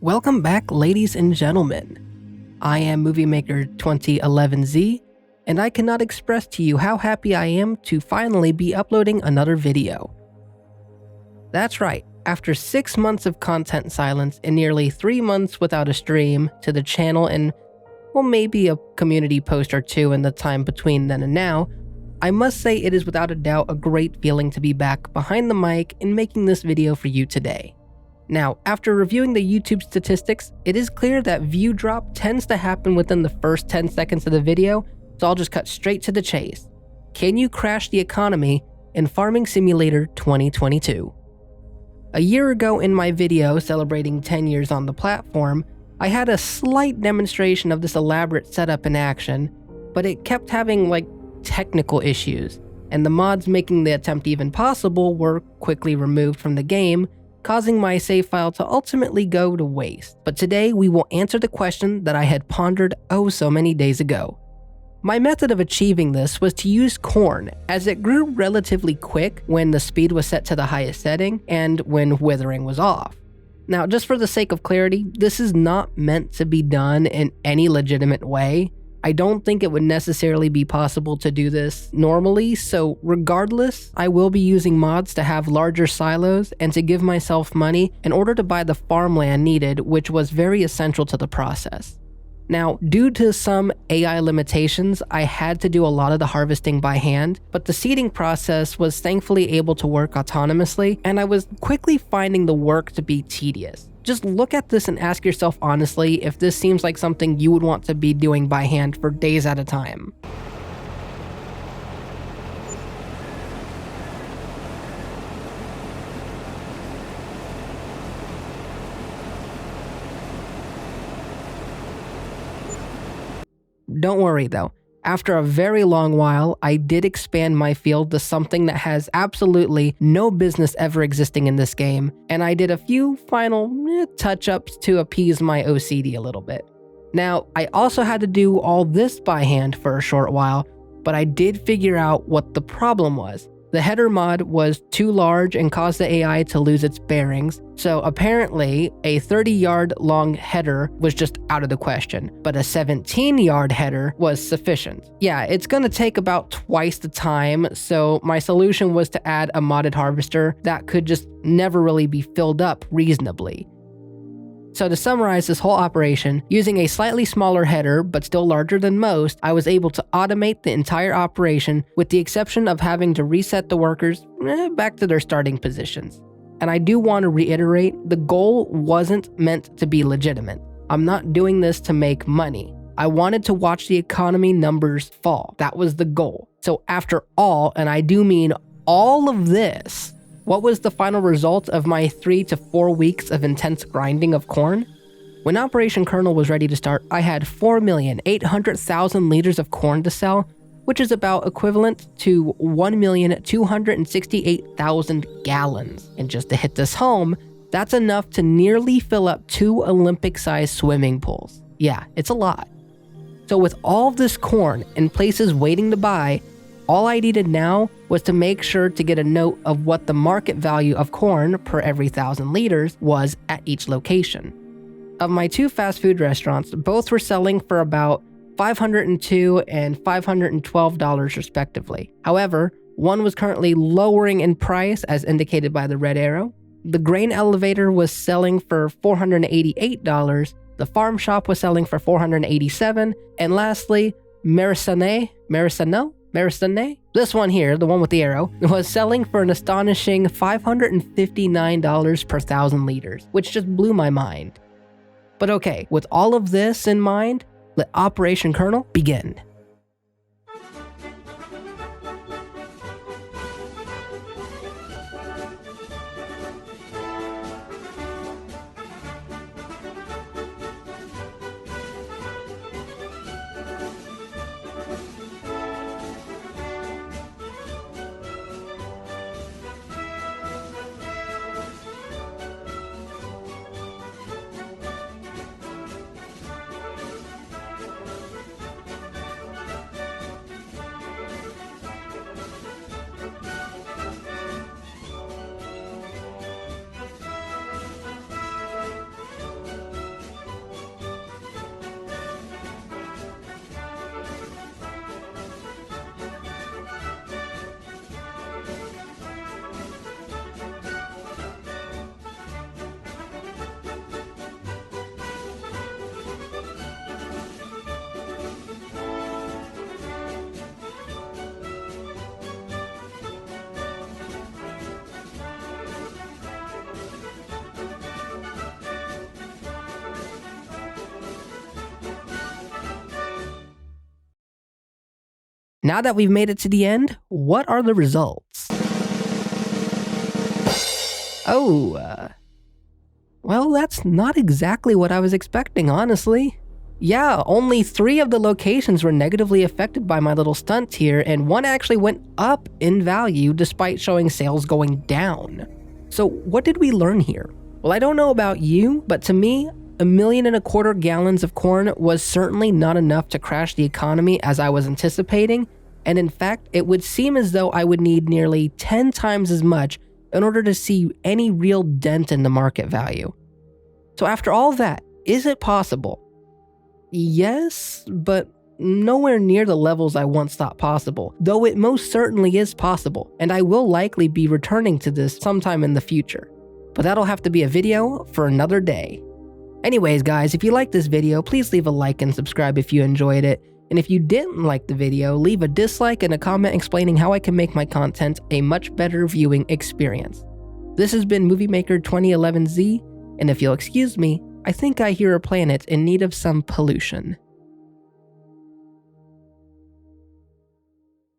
Welcome back, ladies and gentlemen. I am Movie Maker 2011Z, and I cannot express to you how happy I am to finally be uploading another video. That's right, after 6 months of content silence and nearly 3 months without a stream to the channel and, well, maybe a community post or two in the time between then and now, I must say it is without a doubt a great feeling to be back behind the mic and making this video for you today. Now, after reviewing the YouTube statistics, it is clear that view drop tends to happen within the first 10 seconds of the video, so I'll just cut straight to the chase. Can you crash the economy in Farming Simulator 2022? A year ago in my video celebrating 10 years on the platform, I had a slight demonstration of this elaborate setup in action, but it kept having technical issues, and the mods making the attempt even possible were quickly removed from the game, causing my save file to ultimately go to waste. But today we will answer the question that I had pondered oh so many days ago. My method of achieving this was to use corn, as it grew relatively quick when the speed was set to the highest setting and when withering was off. Now, just for the sake of clarity, this is not meant to be done in any legitimate way. I don't think it would necessarily be possible to do this normally, so regardless, I will be using mods to have larger silos and to give myself money in order to buy the farmland needed, which was very essential to the process. Now, due to some AI limitations, I had to do a lot of the harvesting by hand, but the seeding process was thankfully able to work autonomously, and I was quickly finding the work to be tedious. Just look at this and ask yourself honestly if this seems like something you would want to be doing by hand for days at a time. Don't worry though, after a very long while, I did expand my field to something that has absolutely no business ever existing in this game, and I did a few final touch-ups to appease my OCD a little bit. Now, I also had to do all this by hand for a short while, but I did figure out what the problem was. The header mod was too large and caused the AI to lose its bearings, so apparently a 30-yard long header was just out of the question, but a 17-yard header was sufficient. Yeah, it's gonna take about twice the time, so my solution was to add a modded harvester that could just never really be filled up reasonably. So to summarize this whole operation, using a slightly smaller header but still larger than most, I was able to automate the entire operation with the exception of having to reset the workers back to their starting positions. And I do want to reiterate, the goal wasn't meant to be legitimate. I'm not doing this to make money. I wanted to watch the economy numbers fall. That was the goal. So after all, and I do mean all of this, what was the final result of my 3 to 4 weeks of intense grinding of corn? When Operation Kernel was ready to start, I had 4,800,000 liters of corn to sell, which is about equivalent to 1,268,000 gallons. And just to hit this home, that's enough to nearly fill up 2 Olympic-sized swimming pools. Yeah, it's a lot. So with all of this corn in places waiting to buy, all I needed now was to make sure to get a note of what the market value of corn per every 1,000 liters was at each location. Of my 2 fast food restaurants, both were selling for about $502 and $512 respectively. However, one was currently lowering in price as indicated by the red arrow. The grain elevator was selling for $488, the farm shop was selling for $487, and lastly, Marisane, this one here, the one with the arrow, was selling for an astonishing $559 per 1,000 liters, which just blew my mind. But okay, with all of this in mind, let Operation Kernel begin. Now that we've made it to the end, what are the results? Well, that's not exactly what I was expecting, honestly. Yeah, only 3 of the locations were negatively affected by my little stunt here, and 1 actually went up in value despite showing sales going down. So what did we learn here? Well, I don't know about you, but to me, 1.25 million gallons of corn was certainly not enough to crash the economy as I was anticipating, and in fact, it would seem as though I would need nearly 10 times as much in order to see any real dent in the market value. So after all that, is it possible? Yes, but nowhere near the levels I once thought possible, though it most certainly is possible, and I will likely be returning to this sometime in the future. But that'll have to be a video for another day. Anyways guys, if you liked this video, please leave a like and subscribe if you enjoyed it. And if you didn't like the video, leave a dislike and a comment explaining how I can make my content a much better viewing experience. This has been Movie Maker 2011Z, and if you'll excuse me, I think I hear a planet in need of some pollution.